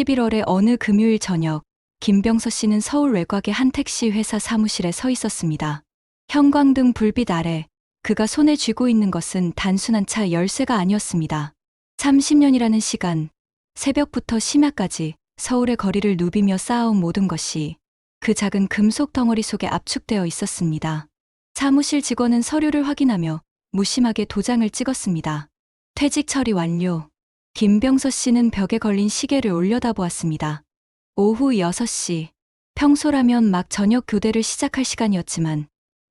11월의 어느 금요일 저녁, 김병서 씨는 서울 외곽의 한 택시 회사 사무실에 서 있었습니다. 형광등 불빛 아래 그가 손에 쥐고 있는 것은 단순한 차 열쇠가 아니었습니다. 30년이라는 시간, 새벽부터 심야까지 서울의 거리를 누비며 쌓아온 모든 것이 그 작은 금속 덩어리 속에 압축되어 있었습니다. 사무실 직원은 서류를 확인하며 무심하게 도장을 찍었습니다. 퇴직 처리 완료. 김병서 씨는 벽에 걸린 시계를 올려다보았습니다. 오후 6시. 평소라면 막 저녁 교대를 시작할 시간이었지만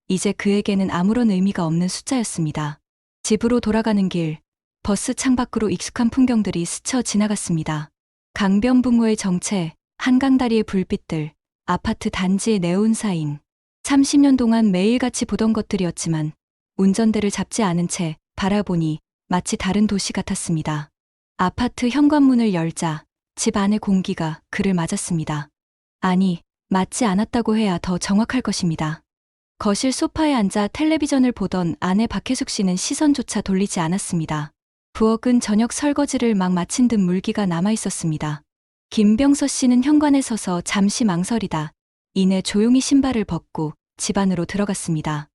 이제 그에게는 아무런 의미가 없는 숫자였습니다. 집으로 돌아가는 길, 버스 창밖으로 익숙한 풍경들이 스쳐 지나갔습니다. 강변북로의 정체, 한강다리의 불빛들, 아파트 단지의 네온 사인. 30년 동안 매일같이 보던 것들이었지만 운전대를 잡지 않은 채 바라보니 마치 다른 도시 같았습니다. 아파트 현관문을 열자 집 안의 공기가 그를 맞았습니다. 아니, 맞지 않았다고 해야 더 정확할 것입니다. 거실 소파에 앉아 텔레비전을 보던 아내 박혜숙 씨는 시선조차 돌리지 않았습니다. 부엌은 저녁 설거지를 막 마친 듯 물기가 남아있었습니다. 김병서 씨는 현관에 서서 잠시 망설이다 이내 조용히 신발을 벗고 집 안으로 들어갔습니다.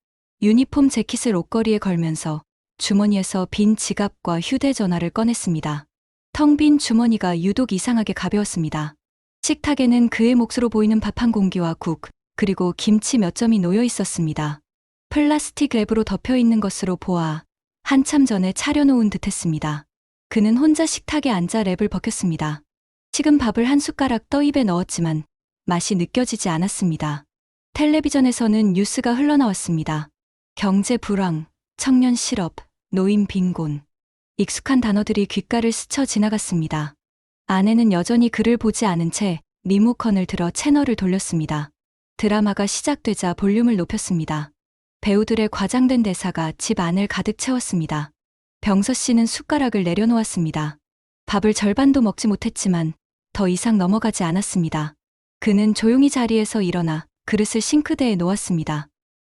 유니폼 재킷을 옷걸이에 걸면서 주머니에서 빈 지갑과 휴대전화를 꺼냈습니다. 텅 빈 주머니가 유독 이상하게 가벼웠습니다. 식탁에는 그의 몫으로 보이는 밥 한 공기와 국, 그리고 김치 몇 점이 놓여 있었습니다. 플라스틱 랩으로 덮여 있는 것으로 보아 한참 전에 차려놓은 듯했습니다. 그는 혼자 식탁에 앉아 랩을 벗겼습니다. 식은 밥을 한 숟가락 떠 입에 넣었지만 맛이 느껴지지 않았습니다. 텔레비전에서는 뉴스가 흘러나왔습니다. 경제 불황, 청년 실업, 노인 빈곤. 익숙한 단어들이 귓가를 스쳐 지나갔습니다. 아내는 여전히 그를 보지 않은 채 리모컨을 들어 채널을 돌렸습니다. 드라마가 시작되자 볼륨을 높였습니다. 배우들의 과장된 대사가 집 안을 가득 채웠습니다. 병서 씨는 숟가락을 내려놓았습니다. 밥을 절반도 먹지 못했지만 더 이상 넘어가지 않았습니다. 그는 조용히 자리에서 일어나 그릇을 싱크대에 놓았습니다.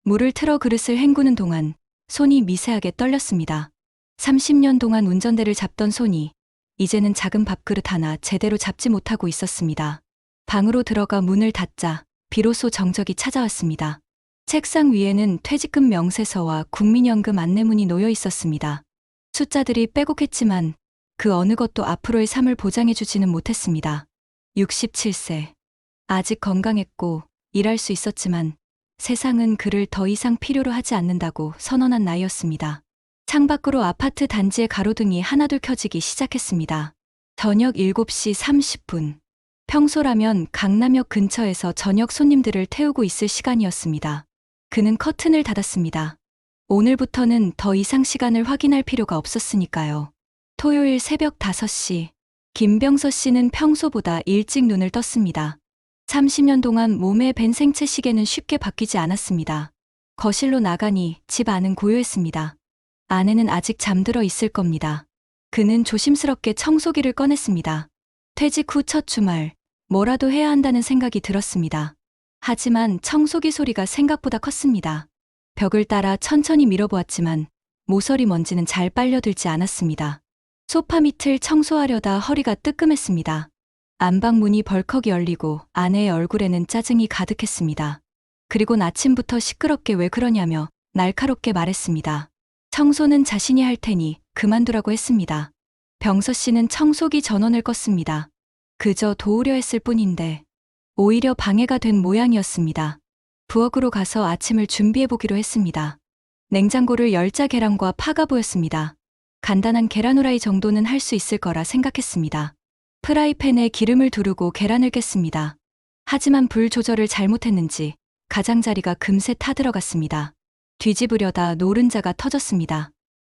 물을 틀어 그릇을 헹구는 동안 손이 미세하게 떨렸습니다. 30년 동안 운전대를 잡던 손이 이제는 작은 밥그릇 하나 제대로 잡지 못하고 있었습니다. 방으로 들어가 문을 닫자 비로소 정적이 찾아왔습니다. 책상 위에는 퇴직금 명세서와 국민연금 안내문이 놓여 있었습니다. 숫자들이 빼곡했지만 그 어느 것도 앞으로의 삶을 보장해주지는 못했습니다. 67세. 아직 건강했고 일할 수 있었지만 세상은 그를 더 이상 필요로 하지 않는다고 선언한 나이였습니다. 창밖으로 아파트 단지의 가로등이 하나둘 켜지기 시작했습니다. 저녁 7시 30분. 평소라면 강남역 근처에서 저녁 손님들을 태우고 있을 시간이었습니다. 그는 커튼을 닫았습니다. 오늘부터는 더 이상 시간을 확인할 필요가 없었으니까요. 토요일 새벽 5시. 김병서 씨는 평소보다 일찍 눈을 떴습니다. 30년 동안 몸에 밴 생체 시계는 쉽게 바뀌지 않았습니다. 거실로 나가니 집 안은 고요했습니다. 아내는 아직 잠들어 있을 겁니다. 그는 조심스럽게 청소기를 꺼냈습니다. 퇴직 후 첫 주말, 뭐라도 해야 한다는 생각이 들었습니다. 하지만 청소기 소리가 생각보다 컸습니다. 벽을 따라 천천히 밀어보았지만 모서리 먼지는 잘 빨려들지 않았습니다. 소파 밑을 청소하려다 허리가 뜨끔했습니다. 안방 문이 벌컥 열리고 아내의 얼굴에는 짜증이 가득했습니다. 그리고 아침부터 시끄럽게 왜 그러냐며 날카롭게 말했습니다. 청소는 자신이 할 테니 그만두라고 했습니다. 병서 씨는 청소기 전원을 껐습니다. 그저 도우려 했을 뿐인데 오히려 방해가 된 모양이었습니다. 부엌으로 가서 아침을 준비해보기로 했습니다. 냉장고를 열자 계란과 파가 보였습니다. 간단한 계란 후라이 정도는 할 수 있을 거라 생각했습니다. 프라이팬에 기름을 두르고 계란을 깼습니다. 하지만 불 조절을 잘못했는지 가장자리가 금세 타들어갔습니다. 뒤집으려다 노른자가 터졌습니다.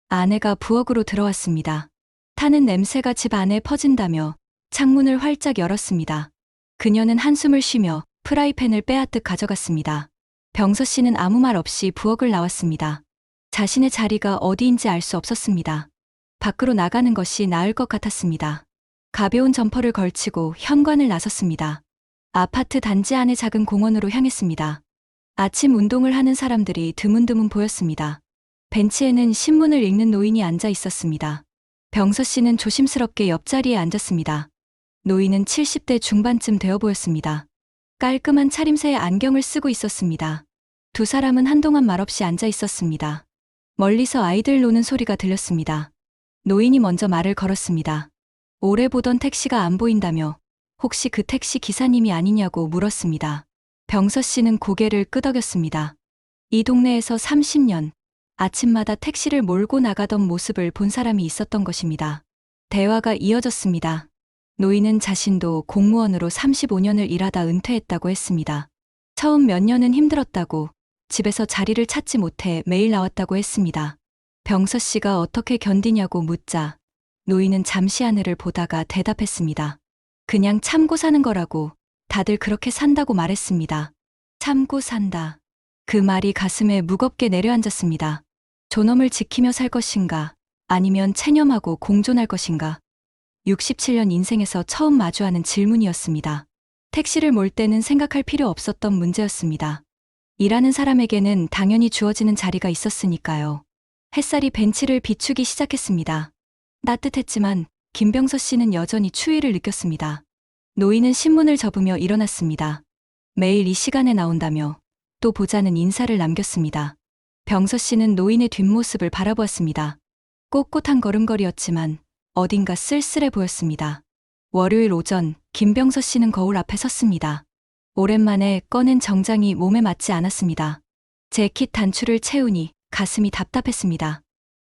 아내가 부엌으로 들어왔습니다. 타는 냄새가 집 안에 퍼진다며 창문을 활짝 열었습니다. 그녀는 한숨을 쉬며 프라이팬을 빼앗듯 가져갔습니다. 병서 씨는 아무 말 없이 부엌을 나왔습니다. 자신의 자리가 어디인지 알 수 없었습니다. 밖으로 나가는 것이 나을 것 같았습니다. 가벼운 점퍼를 걸치고 현관을 나섰습니다. 아파트 단지 안의 작은 공원으로 향했습니다. 아침 운동을 하는 사람들이 드문드문 보였습니다. 벤치에는 신문을 읽는 노인이 앉아 있었습니다. 병서 씨는 조심스럽게 옆자리에 앉았습니다. 노인은 70대 중반쯤 되어 보였습니다. 깔끔한 차림새의 안경을 쓰고 있었습니다. 두 사람은 한동안 말없이 앉아 있었습니다. 멀리서 아이들 노는 소리가 들렸습니다. 노인이 먼저 말을 걸었습니다. 오래 보던 택시가 안 보인다며 혹시 그 택시 기사님이 아니냐고 물었습니다. 병서 씨는 고개를 끄덕였습니다. 이 동네에서 30년, 아침마다 택시를 몰고 나가던 모습을 본 사람이 있었던 것입니다. 대화가 이어졌습니다. 노인은 자신도 공무원으로 35년을 일하다 은퇴했다고 했습니다. 처음 몇 년은 힘들었다고, 집에서 자리를 찾지 못해 매일 나왔다고 했습니다. 병서 씨가 어떻게 견디냐고 묻자 노인은 잠시 하늘을 보다가 대답했습니다. 그냥 참고 사는 거라고, 다들 그렇게 산다고 말했습니다. 참고 산다. 그 말이 가슴에 무겁게 내려앉았습니다. 존엄을 지키며 살 것인가, 아니면 체념하고 공존할 것인가. 67년 인생에서 처음 마주하는 질문이었습니다. 택시를 몰 때는 생각할 필요 없었던 문제였습니다. 일하는 사람에게는 당연히 주어지는 자리가 있었으니까요. 햇살이 벤치를 비추기 시작했습니다. 따뜻했지만 김병서 씨는 여전히 추위를 느꼈습니다. 노인은 신문을 접으며 일어났습니다. 매일 이 시간에 나온다며 또 보자는 인사를 남겼습니다. 병서 씨는 노인의 뒷모습을 바라보았습니다. 꼿꼿한 걸음걸이였지만 어딘가 쓸쓸해 보였습니다. 월요일 오전 김병서 씨는 거울 앞에 섰습니다. 오랜만에 꺼낸 정장이 몸에 맞지 않았습니다. 재킷 단추를 채우니 가슴이 답답했습니다.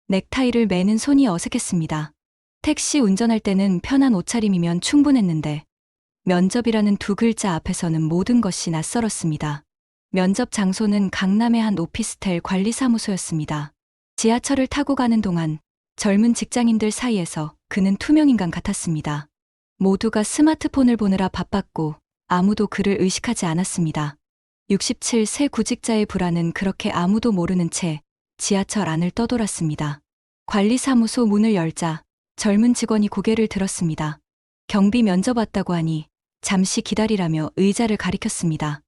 넥타이를 매는 손이 어색했습니다. 택시 운전할 때는 편한 옷차림이면 충분했는데 면접이라는 두 글자 앞에서는 모든 것이 낯설었습니다. 면접 장소는 강남의 한 오피스텔 관리사무소였습니다. 지하철을 타고 가는 동안 젊은 직장인들 사이에서 그는 투명인간 같았습니다. 모두가 스마트폰을 보느라 바빴고 아무도 그를 의식하지 않았습니다. 67세 구직자의 불안은 그렇게 아무도 모르는 채 지하철 안을 떠돌았습니다. 관리사무소 문을 열자 젊은 직원이 고개를 들었습니다. 경비 면접 왔다고 하니 잠시 기다리라며 의자를 가리켰습니다.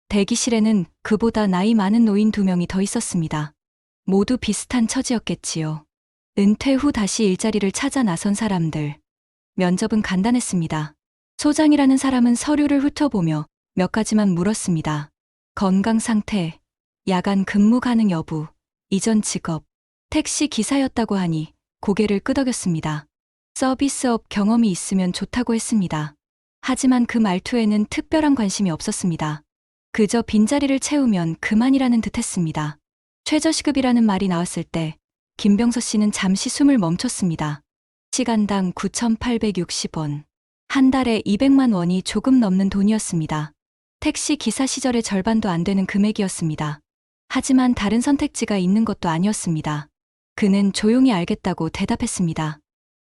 대기실에는 그보다 나이 많은 노인 2명이 더 있었습니다. 모두 비슷한 처지였겠지요. 은퇴 후 다시 일자리를 찾아 나선 사람들. 면접은 간단했습니다. 소장이라는 사람은 서류를 훑어보며 몇 가지만 물었습니다. 건강 상태, 야간 근무 가능 여부, 이전 직업, 택시 기사였다고 하니 고개를 끄덕였습니다. 서비스업 경험이 있으면 좋다고 했습니다. 하지만 그 말투에는 특별한 관심이 없었습니다. 그저 빈자리를 채우면 그만이라는 듯 했습니다. 최저시급이라는 말이 나왔을 때 김병서 씨는 잠시 숨을 멈췄습니다. 시간당 9,860원. 한 달에 200만 원이 조금 넘는 돈이었습니다. 택시 기사 시절의 절반도 안 되는 금액이었습니다. 하지만 다른 선택지가 있는 것도 아니었습니다. 그는 조용히 알겠다고 대답했습니다.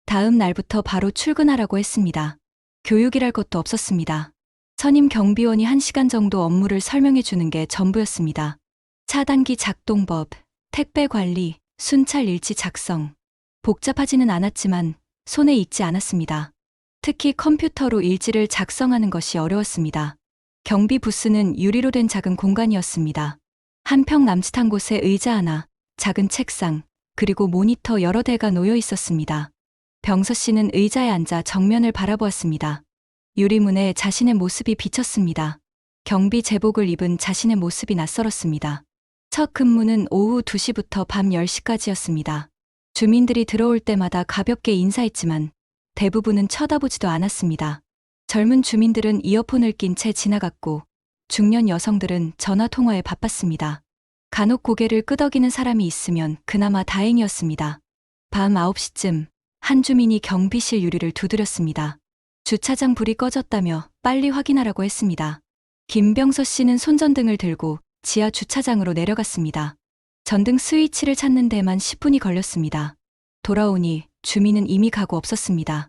다음 날부터 바로 출근하라고 했습니다. 교육이랄 것도 없었습니다. 선임 경비원이 1시간 정도 업무를 설명해 주는 게 전부였습니다. 차단기 작동법, 택배 관리, 순찰 일지 작성. 복잡하지는 않았지만 손에 익지 않았습니다. 특히 컴퓨터로 일지를 작성하는 것이 어려웠습니다. 경비 부스는 유리로 된 작은 공간이었습니다. 한평 남짓한 곳에 의자 하나, 작은 책상, 그리고 모니터 여러 대가 놓여 있었습니다. 병서 씨는 의자에 앉아 정면을 바라보았습니다. 유리문에 자신의 모습이 비쳤습니다. 경비 제복을 입은 자신의 모습이 낯설었습니다. 첫 근무는 오후 2시부터 밤 10시까지였습니다. 주민들이 들어올 때마다 가볍게 인사했지만 대부분은 쳐다보지도 않았습니다. 젊은 주민들은 이어폰을 낀 채 지나갔고 중년 여성들은 전화통화에 바빴습니다. 간혹 고개를 끄덕이는 사람이 있으면 그나마 다행이었습니다. 밤 9시쯤 한 주민이 경비실 유리를 두드렸습니다. 주차장 불이 꺼졌다며 빨리 확인하라고 했습니다. 김병서 씨는 손전등을 들고 지하 주차장으로 내려갔습니다. 전등 스위치를 찾는 데만 10분이 걸렸습니다. 돌아오니 주민은 이미 가고 없었습니다.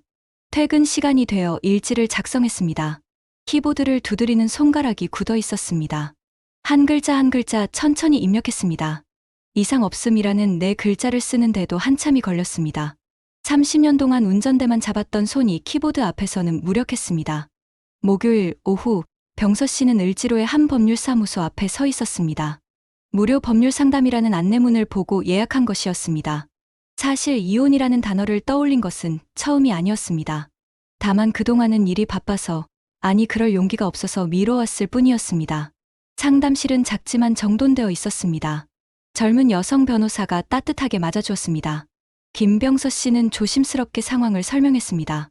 퇴근 시간이 되어 일지를 작성했습니다. 키보드를 두드리는 손가락이 굳어 있었습니다. 한 글자 한 글자 천천히 입력했습니다. 이상 없음이라는 네 글자를 쓰는데도 한참이 걸렸습니다. 30년 동안 운전대만 잡았던 손이 키보드 앞에서는 무력했습니다. 목요일 오후 병서 씨는 을지로의 한 법률사무소 앞에 서 있었습니다. 무료 법률 상담이라는 안내문을 보고 예약한 것이었습니다. 사실 이혼이라는 단어를 떠올린 것은 처음이 아니었습니다. 다만 그동안은 일이 바빠서, 아니 그럴 용기가 없어서 미뤄왔을 뿐이었습니다. 상담실은 작지만 정돈되어 있었습니다. 젊은 여성 변호사가 따뜻하게 맞아주었습니다. 김병서 씨는 조심스럽게 상황을 설명했습니다.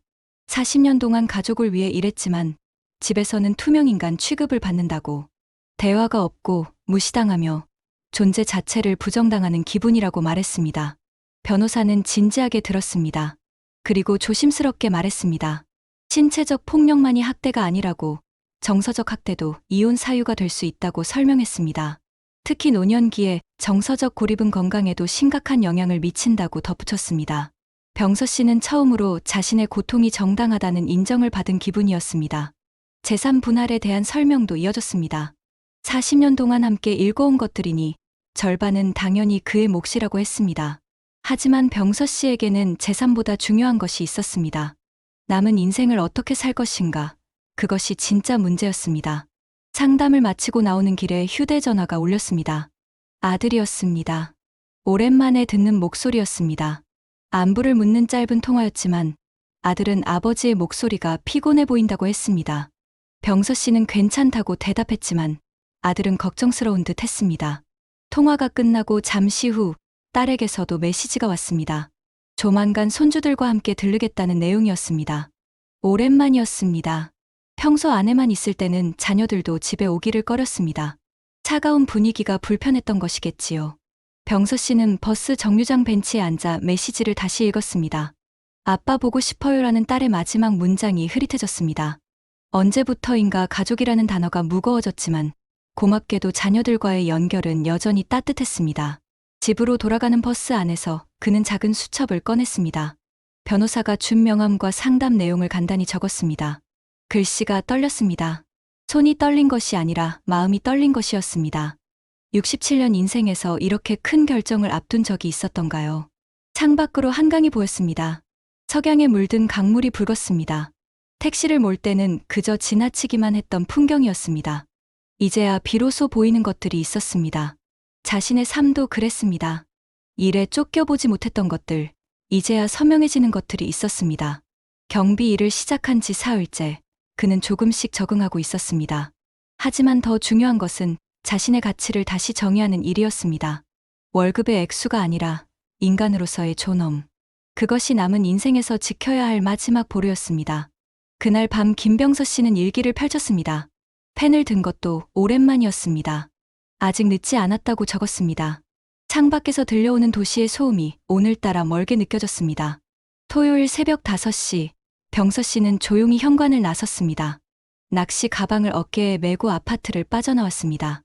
40년 동안 가족을 위해 일했지만 집에서는 투명인간 취급을 받는다고. 대화가 없고 무시당하며 존재 자체를 부정당하는 기분이라고 말했습니다. 변호사는 진지하게 들었습니다. 그리고 조심스럽게 말했습니다. 신체적 폭력만이 학대가 아니라고, 정서적 학대도 이혼 사유가 될 수 있다고 설명했습니다. 특히 노년기에 정서적 고립은 건강에도 심각한 영향을 미친다고 덧붙였습니다. 병서 씨는 처음으로 자신의 고통이 정당하다는 인정을 받은 기분이었습니다. 재산 분할에 대한 설명도 이어졌습니다. 40년 동안 함께 일궈온 것들이니 절반은 당연히 그의 몫이라고 했습니다. 하지만 병서 씨에게는 재산보다 중요한 것이 있었습니다. 남은 인생을 어떻게 살 것인가, 그것이 진짜 문제였습니다. 상담을 마치고 나오는 길에 휴대전화가 울렸습니다. 아들이었습니다. 오랜만에 듣는 목소리였습니다. 안부를 묻는 짧은 통화였지만 아들은 아버지의 목소리가 피곤해 보인다고 했습니다. 병서 씨는 괜찮다고 대답했지만 아들은 걱정스러운 듯 했습니다. 통화가 끝나고 잠시 후 딸에게서도 메시지가 왔습니다. 조만간 손주들과 함께 들르겠다는 내용이었습니다. 오랜만이었습니다. 평소 아내만 있을 때는 자녀들도 집에 오기를 꺼렸습니다. 차가운 분위기가 불편했던 것이겠지요. 병서 씨는 버스 정류장 벤치에 앉아 메시지를 다시 읽었습니다. 아빠 보고 싶어요라는 딸의 마지막 문장이 흐릿해졌습니다. 언제부터인가 가족이라는 단어가 무거워졌지만 고맙게도 자녀들과의 연결은 여전히 따뜻했습니다. 집으로 돌아가는 버스 안에서 그는 작은 수첩을 꺼냈습니다. 변호사가 준 명함과 상담 내용을 간단히 적었습니다. 글씨가 떨렸습니다. 손이 떨린 것이 아니라 마음이 떨린 것이었습니다. 67년 인생에서 이렇게 큰 결정을 앞둔 적이 있었던가요? 창밖으로 한강이 보였습니다. 석양에 물든 강물이 붉었습니다. 택시를 몰 때는 그저 지나치기만 했던 풍경이었습니다. 이제야 비로소 보이는 것들이 있었습니다. 자신의 삶도 그랬습니다. 일에 쫓겨보지 못했던 것들, 이제야 선명해지는 것들이 있었습니다. 경비 일을 시작한 지 사흘째, 그는 조금씩 적응하고 있었습니다. 하지만 더 중요한 것은 자신의 가치를 다시 정의하는 일이었습니다. 월급의 액수가 아니라 인간으로서의 존엄. 그것이 남은 인생에서 지켜야 할 마지막 보루였습니다. 그날 밤 김병서 씨는 일기를 펼쳤습니다. 펜을 든 것도 오랜만이었습니다. 아직 늦지 않았다고 적었습니다. 창밖에서 들려오는 도시의 소음이 오늘따라 멀게 느껴졌습니다. 토요일 새벽 5시, 병서 씨는 조용히 현관을 나섰습니다. 낚시 가방을 어깨에 메고 아파트를 빠져나왔습니다.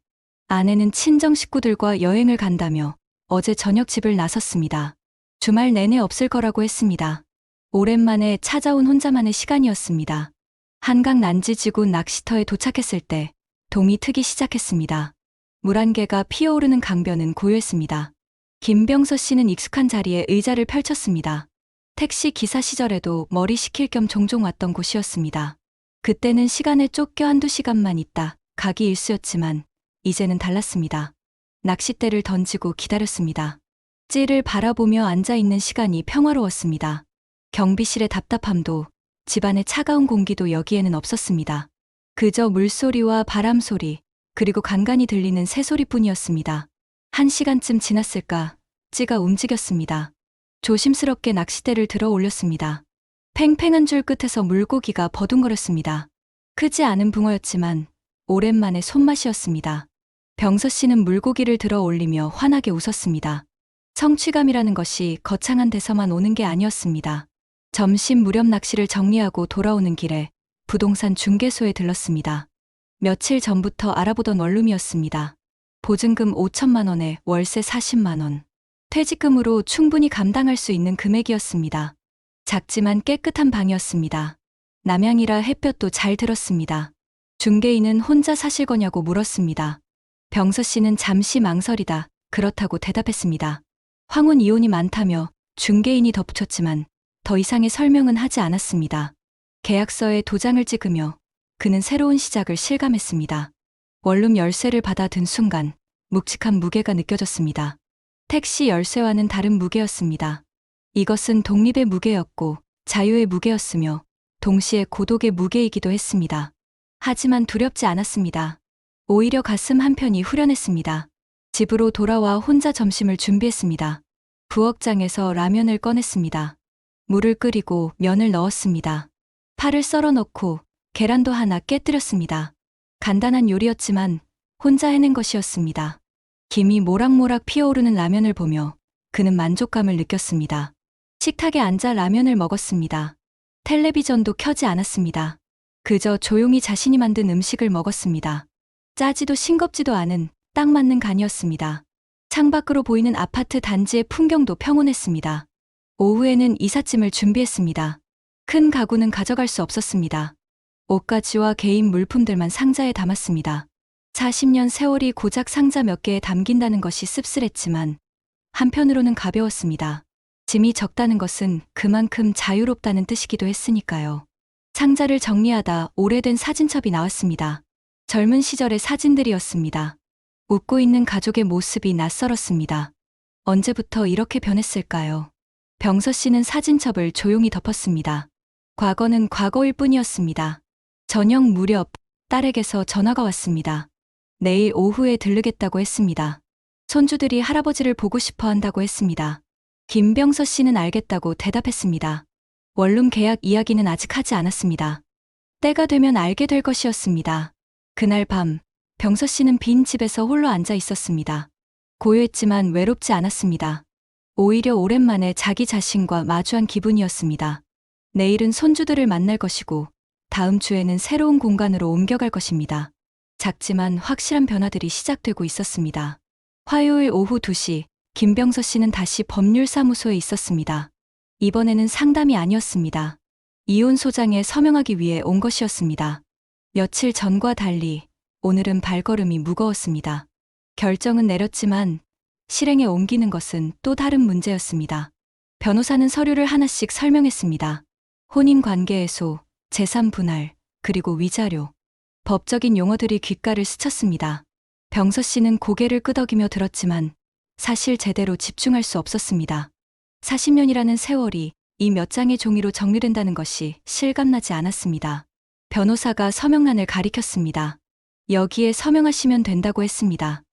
아내는 친정 식구들과 여행을 간다며 어제 저녁 집을 나섰습니다. 주말 내내 없을 거라고 했습니다. 오랜만에 찾아온 혼자만의 시간이었습니다. 한강 난지지구 낚시터에 도착했을 때 동이 트기 시작했습니다. 물 한 개가 피어오르는 강변은 고요했습니다. 김병서 씨는 익숙한 자리에 의자를 펼쳤습니다. 택시 기사 시절에도 머리 식힐 겸 종종 왔던 곳이었습니다. 그때는 시간에 쫓겨 한두 시간만 있다 가기 일쑤였지만 이제는 달랐습니다. 낚싯대를 던지고 기다렸습니다. 찌를 바라보며 앉아있는 시간이 평화로웠습니다. 경비실의 답답함도 집안의 차가운 공기도 여기에는 없었습니다. 그저 물소리와 바람소리, 그리고 간간히 들리는 새소리뿐이었습니다. 1시간쯤 지났을까 찌가 움직였습니다. 조심스럽게 낚싯대를 들어 올렸습니다. 팽팽한 줄 끝에서 물고기가 버둥거렸습니다. 크지 않은 붕어였지만 오랜만에 손맛이었습니다. 병서 씨는 물고기를 들어 올리며 환하게 웃었습니다. 성취감이라는 것이 거창한 데서만 오는 게 아니었습니다. 점심 무렵 낚시를 정리하고 돌아오는 길에 부동산 중개소에 들렀습니다. 며칠 전부터 알아보던 원룸이었습니다. 보증금 5천만 원에 월세 40만 원. 퇴직금으로 충분히 감당할 수 있는 금액이었습니다. 작지만 깨끗한 방이었습니다. 남향이라 햇볕도 잘 들었습니다. 중개인은 혼자 사실 거냐고 물었습니다. 병서 씨는 잠시 망설이다 그렇다고 대답했습니다. 황혼 이혼이 많다며 중개인이 덧붙였지만 더 이상의 설명은 하지 않았습니다. 계약서에 도장을 찍으며 그는 새로운 시작을 실감했습니다. 원룸 열쇠를 받아 든 순간 묵직한 무게가 느껴졌습니다. 택시 열쇠와는 다른 무게였습니다. 이것은 독립의 무게였고 자유의 무게였으며 동시에 고독의 무게이기도 했습니다. 하지만 두렵지 않았습니다. 오히려 가슴 한편이 후련했습니다. 집으로 돌아와 혼자 점심을 준비했습니다. 부엌장에서 라면을 꺼냈습니다. 물을 끓이고 면을 넣었습니다. 파를 썰어 넣고 계란도 하나 깨뜨렸습니다. 간단한 요리였지만 혼자 해낸 것이었습니다. 김이 모락모락 피어오르는 라면을 보며 그는 만족감을 느꼈습니다. 식탁에 앉아 라면을 먹었습니다. 텔레비전도 켜지 않았습니다. 그저 조용히 자신이 만든 음식을 먹었습니다. 짜지도 싱겁지도 않은 딱 맞는 간이었습니다. 창밖으로 보이는 아파트 단지의 풍경도 평온했습니다. 오후에는 이삿짐을 준비했습니다. 큰 가구는 가져갈 수 없었습니다. 옷가지와 개인 물품들만 상자에 담았습니다. 40년 세월이 고작 상자 몇 개에 담긴다는 것이 씁쓸했지만 한편으로는 가벼웠습니다. 짐이 적다는 것은 그만큼 자유롭다는 뜻이기도 했으니까요. 상자를 정리하다 오래된 사진첩이 나왔습니다. 젊은 시절의 사진들이었습니다. 웃고 있는 가족의 모습이 낯설었습니다. 언제부터 이렇게 변했을까요? 병서 씨는 사진첩을 조용히 덮었습니다. 과거는 과거일 뿐이었습니다. 저녁 무렵 딸에게서 전화가 왔습니다. 내일 오후에 들르겠다고 했습니다. 손주들이 할아버지를 보고 싶어 한다고 했습니다. 김병서 씨는 알겠다고 대답했습니다. 원룸 계약 이야기는 아직 하지 않았습니다. 때가 되면 알게 될 것이었습니다. 그날 밤 병서 씨는 빈 집에서 홀로 앉아 있었습니다. 고요했지만 외롭지 않았습니다. 오히려 오랜만에 자기 자신과 마주한 기분이었습니다. 내일은 손주들을 만날 것이고 다음 주에는 새로운 공간으로 옮겨갈 것입니다. 작지만 확실한 변화들이 시작되고 있었습니다. 화요일 오후 2시 김병서 씨는 다시 법률사무소에 있었습니다. 이번에는 상담이 아니었습니다. 이혼 소장에 서명하기 위해 온 것이었습니다. 며칠 전과 달리 오늘은 발걸음이 무거웠습니다. 결정은 내렸지만 실행에 옮기는 것은 또 다른 문제였습니다. 변호사는 서류를 하나씩 설명했습니다. 혼인관계 해소, 재산 분할, 그리고 위자료. 법적인 용어들이 귓가를 스쳤습니다. 병서 씨는 고개를 끄덕이며 들었지만 사실 제대로 집중할 수 없었습니다. 40년이라는 세월이 이 몇 장의 종이로 정리된다는 것이 실감나지 않았습니다. 변호사가 서명란을 가리켰습니다. 여기에 서명하시면 된다고 했습니다.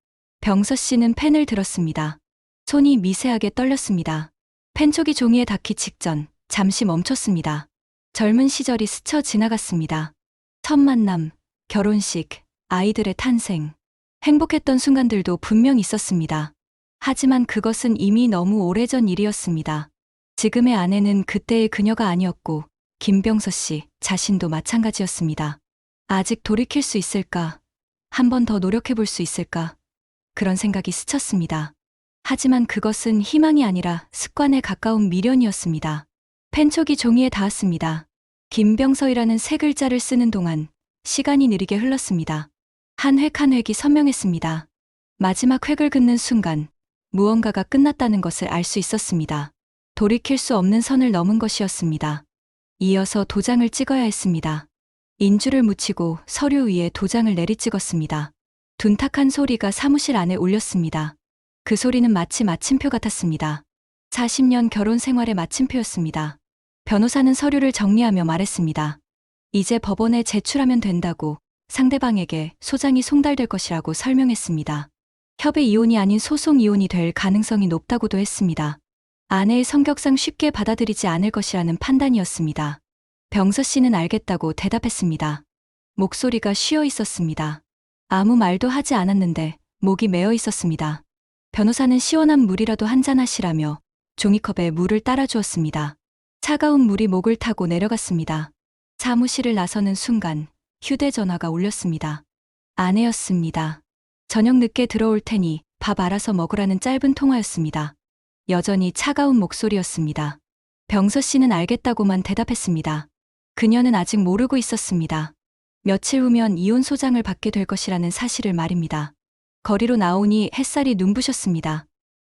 병서 씨는 펜을 들었습니다. 손이 미세하게 떨렸습니다. 펜촉이 종이에 닿기 직전 잠시 멈췄습니다. 젊은 시절이 스쳐 지나갔습니다. 첫 만남, 결혼식, 아이들의 탄생. 행복했던 순간들도 분명 있었습니다. 하지만 그것은 이미 너무 오래전 일이었습니다. 지금의 아내는 그때의 그녀가 아니었고 김병서 씨 자신도 마찬가지였습니다. 아직 돌이킬 수 있을까? 한 번 더 노력해볼 수 있을까? 그런 생각이 스쳤습니다. 하지만 그것은 희망이 아니라 습관에 가까운 미련이었습니다. 펜촉이 종이에 닿았습니다. 김병서이라는 세 글자를 쓰는 동안 시간이 느리게 흘렀습니다. 한 획 한 획이 선명했습니다. 마지막 획을 긋는 순간 무언가가 끝났다는 것을 알 수 있었습니다. 돌이킬 수 없는 선을 넘은 것이었습니다. 이어서 도장을 찍어야 했습니다. 인주를 묻히고 서류 위에 도장을 내리찍었습니다. 둔탁한 소리가 사무실 안에 울렸습니다. 그 소리는 마치 마침표 같았습니다. 40년 결혼 생활의 마침표였습니다. 변호사는 서류를 정리하며 말했습니다. 이제 법원에 제출하면 된다고 상대방에게 소장이 송달될 것이라고 설명했습니다. 협의 이혼이 아닌 소송 이혼이 될 가능성이 높다고도 했습니다. 아내의 성격상 쉽게 받아들이지 않을 것이라는 판단이었습니다. 병서 씨는 알겠다고 대답했습니다. 목소리가 쉬어 있었습니다. 아무 말도 하지 않았는데 목이 메어 있었습니다. 변호사는 시원한 물이라도 한잔하시라며 종이컵에 물을 따라주었습니다. 차가운 물이 목을 타고 내려갔습니다. 사무실을 나서는 순간 휴대전화가 울렸습니다. 아내였습니다. 저녁 늦게 들어올 테니 밥 알아서 먹으라는 짧은 통화였습니다. 여전히 차가운 목소리였습니다. 병서 씨는 알겠다고만 대답했습니다. 그녀는 아직 모르고 있었습니다. 며칠 후면 이혼 소장을 받게 될 것이라는 사실을 말입니다. 거리로 나오니 햇살이 눈부셨습니다.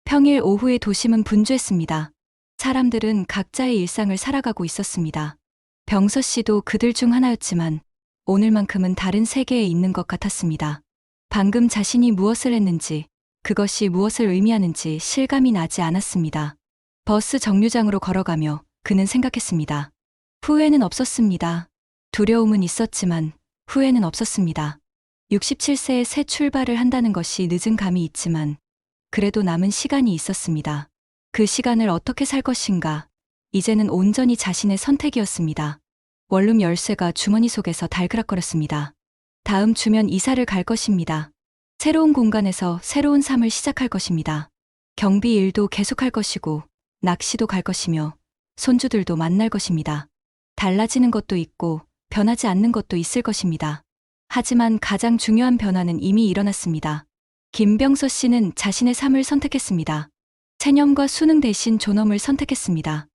평일 오후에 도심은 분주했습니다. 사람들은 각자의 일상을 살아가고 있었습니다. 병서 씨도 그들 중 하나였지만 오늘만큼은 다른 세계에 있는 것 같았습니다. 방금 자신이 무엇을 했는지, 그것이 무엇을 의미하는지 실감이 나지 않았습니다. 버스 정류장으로 걸어가며 그는 생각했습니다. 후회는 없었습니다. 두려움은 있었지만 후회는 없었습니다. 67세에 새 출발을 한다는 것이 늦은 감이 있지만 그래도 남은 시간이 있었습니다. 그 시간을 어떻게 살 것인가? 이제는 온전히 자신의 선택이었습니다. 원룸 열쇠가 주머니 속에서 달그락거렸습니다. 다음 주면 이사를 갈 것입니다. 새로운 공간에서 새로운 삶을 시작할 것입니다. 경비 일도 계속할 것이고 낚시도 갈 것이며 손주들도 만날 것입니다. 달라지는 것도 있고 변하지 않는 것도 있을 것입니다. 하지만 가장 중요한 변화는 이미 일어났습니다. 김병서 씨는 자신의 삶을 선택했습니다. 체념과 수능 대신 존엄을 선택했습니다.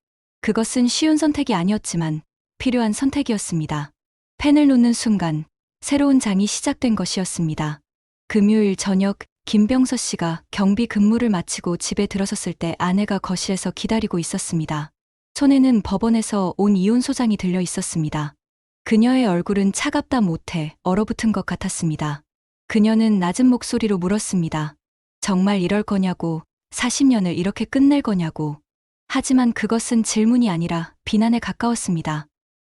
그것은 쉬운 선택이 아니었지만 필요한 선택이었습니다. 펜을 놓는 순간 새로운 장이 시작된 것이었습니다. 금요일 저녁 김병서 씨가 경비 근무를 마치고 집에 들어섰을 때 아내가 거실에서 기다리고 있었습니다. 손에는 법원에서 온 이혼 소장이 들려 있었습니다. 그녀의 얼굴은 차갑다 못해 얼어붙은 것 같았습니다. 그녀는 낮은 목소리로 물었습니다. 정말 이럴 거냐고, 40년을 이렇게 끝낼 거냐고. 하지만 그것은 질문이 아니라 비난에 가까웠습니다.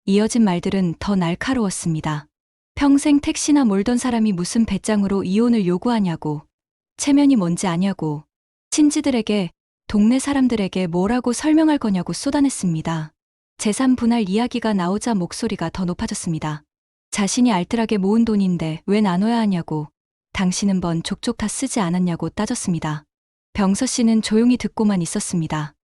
이어진 말들은 더 날카로웠습니다. 평생 택시나 몰던 사람이 무슨 배짱으로 이혼을 요구하냐고, 체면이 뭔지 아냐고, 친지들에게, 동네 사람들에게 뭐라고 설명할 거냐고 쏟아냈습니다. 재산 분할 이야기가 나오자 목소리가 더 높아졌습니다. 자신이 알뜰하게 모은 돈인데 왜 나눠야 하냐고, 당신은 번 족족 다 쓰지 않았냐고 따졌습니다. 병서 씨는 조용히 듣고만 있었습니다.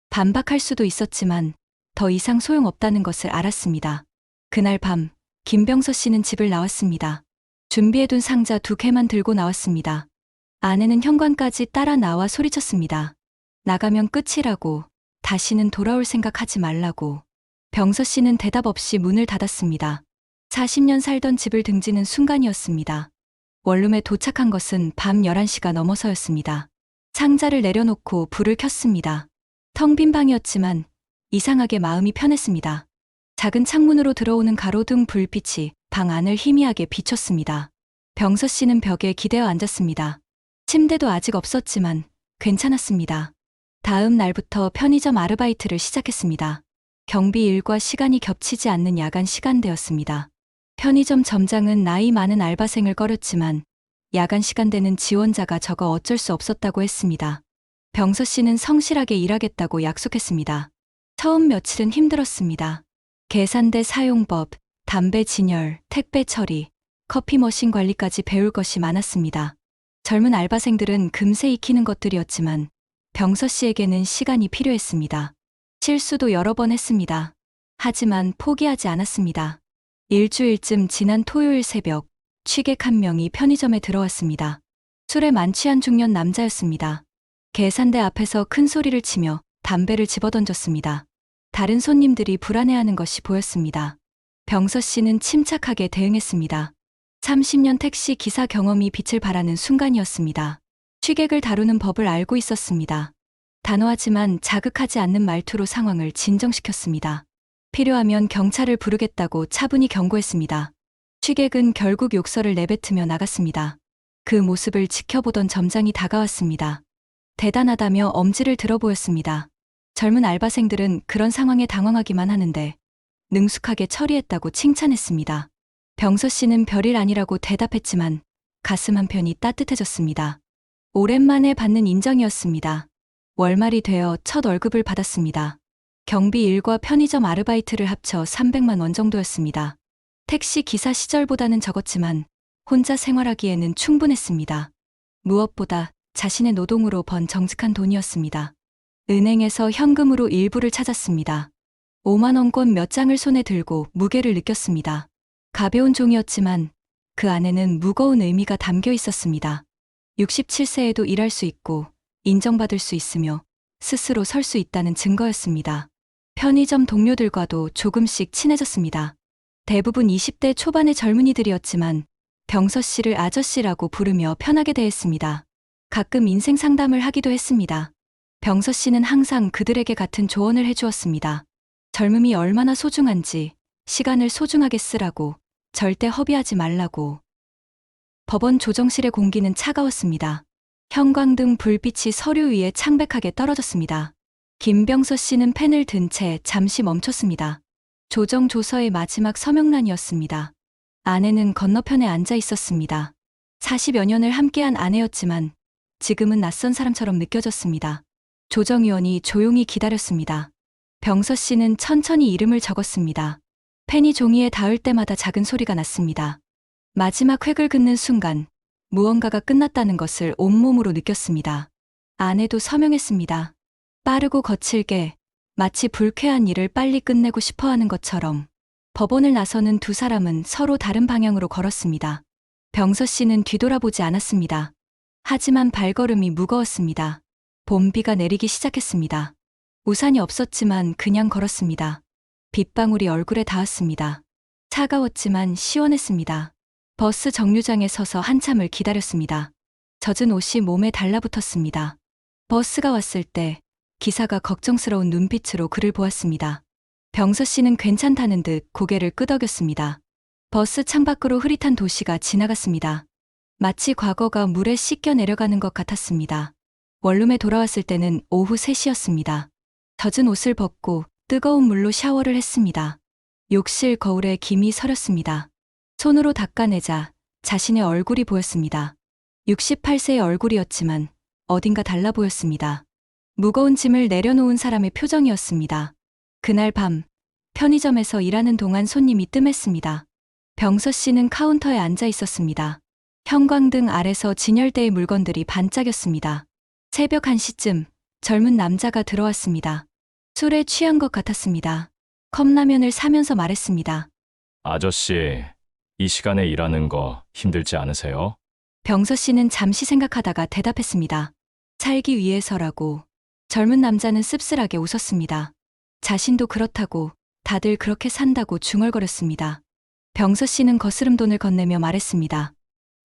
반박할 수도 있었지만 더 이상 소용없다는 것을 알았습니다. 그날 밤 김병서 씨는 집을 나왔습니다. 준비해둔 상자 2개만 들고 나왔습니다. 아내는 현관까지 따라 나와 소리쳤습니다. 나가면 끝이라고, 다시는 돌아올 생각하지 말라고. 병서 씨는 대답 없이 문을 닫았습니다. 40년 살던 집을 등지는 순간이었습니다. 원룸에 도착한 것은 밤 11시가 넘어서였습니다. 상자를 내려놓고 불을 켰습니다. 텅 빈 방이었지만 이상하게 마음이 편했습니다. 작은 창문으로 들어오는 가로등 불빛이 방 안을 희미하게 비췄습니다. 병서 씨는 벽에 기대어 앉았습니다. 침대도 아직 없었지만 괜찮았습니다. 다음 날부터 편의점 아르바이트를 시작했습니다. 경비 일과 시간이 겹치지 않는 야간 시간대였습니다. 편의점 점장은 나이 많은 알바생을 꺼렸지만 야간 시간대는 지원자가 적어 어쩔 수 없었다고 했습니다. 병서 씨는 성실하게 일하겠다고 약속했습니다. 처음 며칠은 힘들었습니다. 계산대 사용법, 담배 진열, 택배 처리, 커피 머신 관리까지 배울 것이 많았습니다. 젊은 알바생들은 금세 익히는 것들이었지만 병서 씨에게는 시간이 필요했습니다. 실수도 여러 번 했습니다. 하지만 포기하지 않았습니다. 일주일쯤 지난 토요일 새벽, 취객 한 명이 편의점에 들어왔습니다. 술에 만취한 중년 남자였습니다. 계산대 앞에서 큰 소리를 치며 담배를 집어던졌습니다. 다른 손님들이 불안해하는 것이 보였습니다. 병서 씨는 침착하게 대응했습니다. 30년 택시 기사 경험이 빛을 발하는 순간이었습니다. 취객을 다루는 법을 알고 있었습니다. 단호하지만 자극하지 않는 말투로 상황을 진정시켰습니다. 필요하면 경찰을 부르겠다고 차분히 경고했습니다. 취객은 결국 욕설을 내뱉으며 나갔습니다. 그 모습을 지켜보던 점장이 다가왔습니다. 대단하다며 엄지를 들어 보였습니다. 젊은 알바생들은 그런 상황에 당황하기만 하는데 능숙하게 처리했다고 칭찬했습니다. 병서 씨는 별일 아니라고 대답했지만 가슴 한편이 따뜻해졌습니다. 오랜만에 받는 인정이었습니다. 월말이 되어 첫 월급을 받았습니다. 경비 일과 편의점 아르바이트를 합쳐 300만 원 정도였습니다. 택시 기사 시절보다는 적었지만 혼자 생활하기에는 충분했습니다. 무엇보다 자신의 노동으로 번 정직한 돈이었습니다. 은행에서 현금으로 일부를 찾았습니다. 5만 원권 몇 장을 손에 들고 무게를 느꼈습니다. 가벼운 종이었지만 그 안에는 무거운 의미가 담겨 있었습니다. 67세에도 일할 수 있고 인정받을 수 있으며 스스로 설 수 있다는 증거였습니다. 편의점 동료들과도 조금씩 친해졌습니다. 대부분 20대 초반의 젊은이들이었지만 병서 씨를 아저씨라고 부르며 편하게 대했습니다. 가끔 인생 상담을 하기도 했습니다. 병서 씨는 항상 그들에게 같은 조언을 해주었습니다. 젊음이 얼마나 소중한지, 시간을 소중하게 쓰라고, 절대 허비하지 말라고. 법원 조정실의 공기는 차가웠습니다. 형광등 불빛이 서류 위에 창백하게 떨어졌습니다. 김병서 씨는 펜을 든 채 잠시 멈췄습니다. 조정조서의 마지막 서명란이었습니다. 아내는 건너편에 앉아 있었습니다. 40여 년을 함께한 아내였지만 지금은 낯선 사람처럼 느껴졌습니다. 조정위원이 조용히 기다렸습니다. 병서 씨는 천천히 이름을 적었습니다. 펜이 종이에 닿을 때마다 작은 소리가 났습니다. 마지막 획을 긋는 순간 무언가가 끝났다는 것을 온몸으로 느꼈습니다. 아내도 서명했습니다. 빠르고 거칠게 마치 불쾌한 일을 빨리 끝내고 싶어하는 것처럼. 법원을 나서는 두 사람은 서로 다른 방향으로 걸었습니다. 병서 씨는 뒤돌아보지 않았습니다. 하지만 발걸음이 무거웠습니다. 봄비가 내리기 시작했습니다. 우산이 없었지만 그냥 걸었습니다. 빗방울이 얼굴에 닿았습니다. 차가웠지만 시원했습니다. 버스 정류장에 서서 한참을 기다렸습니다. 젖은 옷이 몸에 달라붙었습니다. 버스가 왔을 때 기사가 걱정스러운 눈빛으로 그를 보았습니다. 병서 씨는 괜찮다는 듯 고개를 끄덕였습니다. 버스 창밖으로 흐릿한 도시가 지나갔습니다. 마치 과거가 물에 씻겨 내려가는 것 같았습니다. 원룸에 돌아왔을 때는 오후 3시였습니다. 젖은 옷을 벗고 뜨거운 물로 샤워를 했습니다. 욕실 거울에 김이 서렸습니다. 손으로 닦아내자 자신의 얼굴이 보였습니다. 68세의 얼굴이었지만 어딘가 달라 보였습니다. 무거운 짐을 내려놓은 사람의 표정이었습니다. 그날 밤 편의점에서 일하는 동안 손님이 뜸했습니다. 병서 씨는 카운터에 앉아 있었습니다. 형광등 아래서 진열대의 물건들이 반짝였습니다. 새벽 1시쯤 젊은 남자가 들어왔습니다. 술에 취한 것 같았습니다. 컵라면을 사면서 말했습니다. 아저씨, 이 시간에 일하는 거 힘들지 않으세요? 병서 씨는 잠시 생각하다가 대답했습니다. 살기 위해서라고. 젊은 남자는 씁쓸하게 웃었습니다. 자신도 그렇다고, 다들 그렇게 산다고 중얼거렸습니다. 병서 씨는 거스름 돈을 건네며 말했습니다.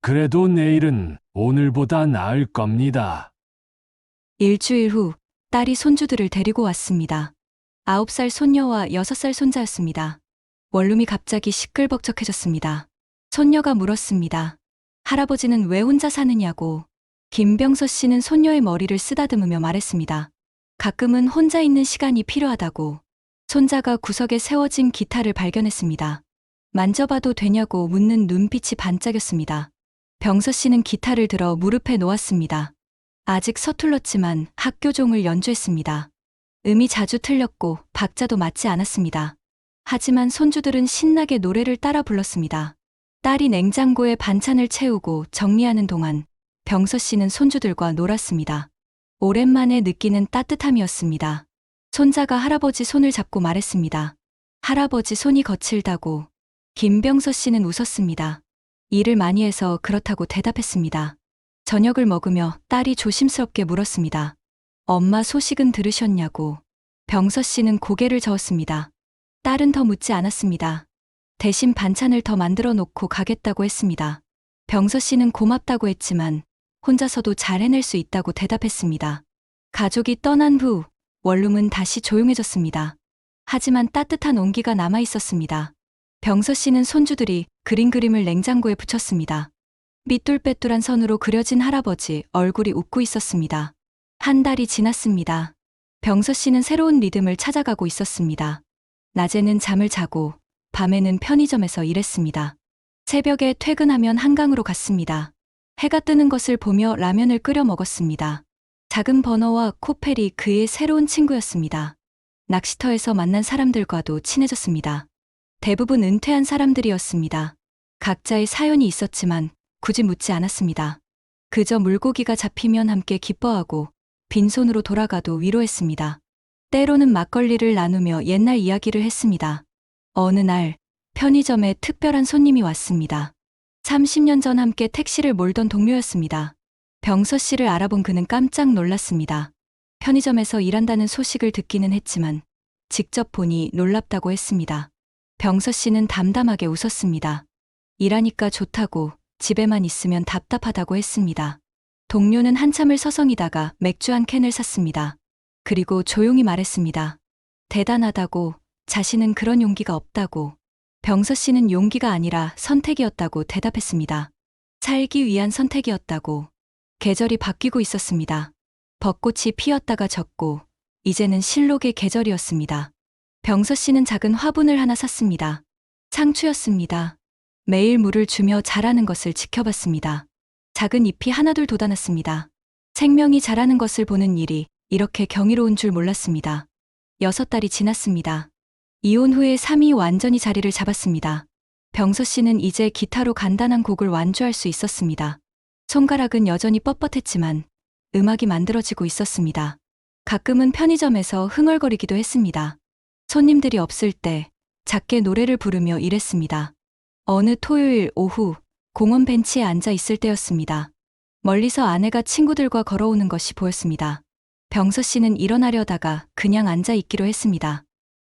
그래도 내일은 오늘보다 나을 겁니다. 일주일 후 딸이 손주들을 데리고 왔습니다. 9살 손녀와 6살 손자였습니다. 원룸이 갑자기 시끌벅적해졌습니다. 손녀가 물었습니다. 할아버지는 왜 혼자 사느냐고. 김병서 씨는 손녀의 머리를 쓰다듬으며 말했습니다. 가끔은 혼자 있는 시간이 필요하다고. 손자가 구석에 세워진 기타를 발견했습니다. 만져봐도 되냐고 묻는 눈빛이 반짝였습니다. 병서 씨는 기타를 들어 무릎에 놓았습니다. 아직 서툴렀지만 학교 종을 연주했습니다. 음이 자주 틀렸고 박자도 맞지 않았습니다. 하지만 손주들은 신나게 노래를 따라 불렀습니다. 딸이 냉장고에 반찬을 채우고 정리하는 동안 병서 씨는 손주들과 놀았습니다. 오랜만에 느끼는 따뜻함이었습니다. 손자가 할아버지 손을 잡고 말했습니다. 할아버지 손이 거칠다고. 김병서 씨는 웃었습니다. 일을 많이 해서 그렇다고 대답했습니다. 저녁을 먹으며 딸이 조심스럽게 물었습니다. 엄마 소식은 들으셨냐고. 병서 씨는 고개를 저었습니다. 딸은 더 묻지 않았습니다. 대신 반찬을 더 만들어 놓고 가겠다고 했습니다. 병서 씨는 고맙다고 했지만 혼자서도 잘 해낼 수 있다고 대답했습니다. 가족이 떠난 후 원룸은 다시 조용해졌습니다. 하지만 따뜻한 온기가 남아 있었습니다. 병서 씨는 손주들이 그린 그림을 냉장고에 붙였습니다. 삐뚤빼뚤한 선으로 그려진 할아버지 얼굴이 웃고 있었습니다. 한 달이 지났습니다. 병서 씨는 새로운 리듬을 찾아가고 있었습니다. 낮에는 잠을 자고 밤에는 편의점에서 일했습니다. 새벽에 퇴근하면 한강으로 갔습니다. 해가 뜨는 것을 보며 라면을 끓여 먹었습니다. 작은 버너와 코펠이 그의 새로운 친구였습니다. 낚시터에서 만난 사람들과도 친해졌습니다. 대부분 은퇴한 사람들이었습니다. 각자의 사연이 있었지만 굳이 묻지 않았습니다. 그저 물고기가 잡히면 함께 기뻐하고 빈손으로 돌아가도 위로했습니다. 때로는 막걸리를 나누며 옛날 이야기를 했습니다. 어느 날 편의점에 특별한 손님이 왔습니다. 30년 전 함께 택시를 몰던 동료였습니다. 병서 씨를 알아본 그는 깜짝 놀랐습니다. 편의점에서 일한다는 소식을 듣기는 했지만 직접 보니 놀랍다고 했습니다. 병서 씨는 담담하게 웃었습니다. 일하니까 좋다고, 집에만 있으면 답답하다고 했습니다. 동료는 한참을 서성이다가 맥주 한 캔을 샀습니다. 그리고 조용히 말했습니다. 대단하다고, 자신은 그런 용기가 없다고. 병서 씨는 용기가 아니라 선택이었다고 대답했습니다. 살기 위한 선택이었다고. 계절이 바뀌고 있었습니다. 벚꽃이 피었다가 졌고 이제는 실록의 계절이었습니다. 병서 씨는 작은 화분을 하나 샀습니다. 상추였습니다. 매일 물을 주며 자라는 것을 지켜봤습니다. 작은 잎이 하나둘 돋아났습니다. 생명이 자라는 것을 보는 일이 이렇게 경이로운 줄 몰랐습니다. 6달이 지났습니다. 이혼 후에 삶이 완전히 자리를 잡았습니다. 병서 씨는 이제 기타로 간단한 곡을 완주할 수 있었습니다. 손가락은 여전히 뻣뻣했지만 음악이 만들어지고 있었습니다. 가끔은 편의점에서 흥얼거리기도 했습니다. 손님들이 없을 때 작게 노래를 부르며 일했습니다. 어느 토요일 오후 공원 벤치에 앉아 있을 때였습니다. 멀리서 아내가 친구들과 걸어오는 것이 보였습니다. 병서 씨는 일어나려다가 그냥 앉아 있기로 했습니다.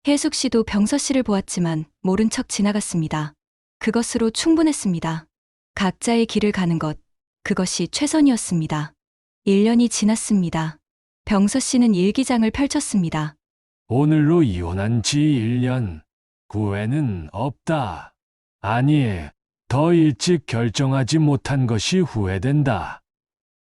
혜숙 씨도 병서 씨를 보았지만 모른 척 지나갔습니다. 그것으로 충분했습니다. 각자의 길을 가는 것, 그것이 최선이었습니다. 1년이 지났습니다. 병서 씨는 일기장을 펼쳤습니다. 오늘로 이혼한 지 1년. 후회는 없다. 아니, 더 일찍 결정하지 못한 것이 후회된다.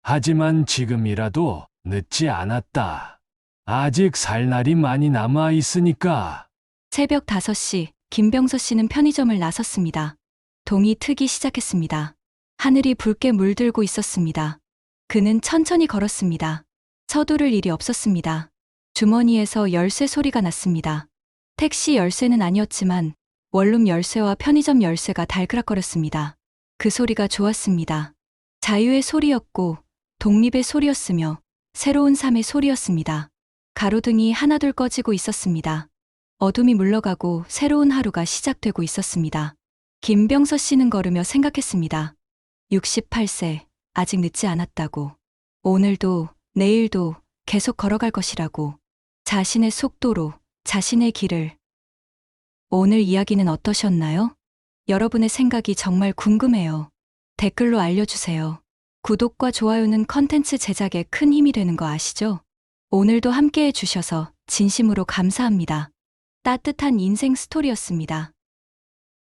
하지만 지금이라도 늦지 않았다. 아직 살 날이 많이 남아 있으니까. 새벽 5시, 김병서 씨는 편의점을 나섰습니다. 동이 트기 시작했습니다. 하늘이 붉게 물들고 있었습니다. 그는 천천히 걸었습니다. 서두를 일이 없었습니다. 주머니에서 열쇠 소리가 났습니다. 택시 열쇠는 아니었지만 원룸 열쇠와 편의점 열쇠가 달그락거렸습니다. 그 소리가 좋았습니다. 자유의 소리였고 독립의 소리였으며 새로운 삶의 소리였습니다. 가로등이 하나둘 꺼지고 있었습니다. 어둠이 물러가고 새로운 하루가 시작되고 있었습니다. 김병서 씨는 걸으며 생각했습니다. 68세, 아직 늦지 않았다고. 오늘도 내일도 계속 걸어갈 것이라고. 자신의 속도로, 자신의 길을. 오늘 이야기는 어떠셨나요? 여러분의 생각이 정말 궁금해요. 댓글로 알려주세요. 구독과 좋아요는 컨텐츠 제작에 큰 힘이 되는 거 아시죠? 오늘도 함께해 주셔서 진심으로 감사합니다. 따뜻한 인생 스토리였습니다.